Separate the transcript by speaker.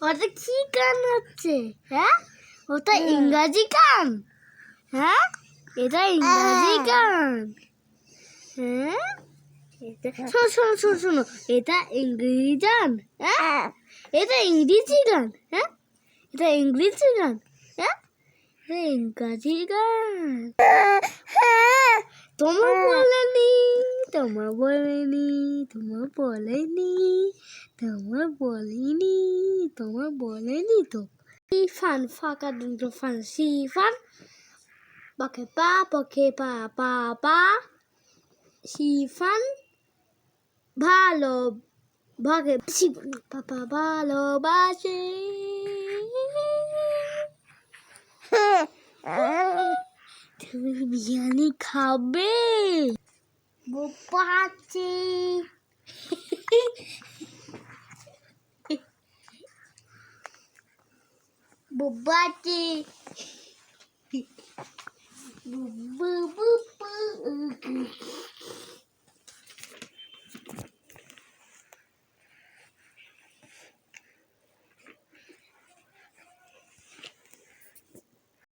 Speaker 1: ওটা কি গান হচ্ছে? হ্যাঁ, ওটা ইংরাজি গান। হ্যাঁ, এটা ইংরাজি গান। হ্যাঁ, শোনো শোনো শোনো শোনো, এটা ইংরেজি গান। হ্যাঁ, এটা ইংরেজি গান। হ্যাঁ, এটা ইংরেজি গান। হ্যাঁ, এটা ইংরাজি গান। তোমার বলেনি, তোমার বলেনি, তোমার বলেনি, তোমার বলেনি, তোমার বলেনি তো। Sifan ফাঁকা দুটো ফান সিফান বাকে পা পা সিফান ভালো ভাগে সিফান পাপা ভালোবাসে। তুমি বিরিয়ানি খাবে? বোপাচ্ছি বোপাচ্ছি বু বু বু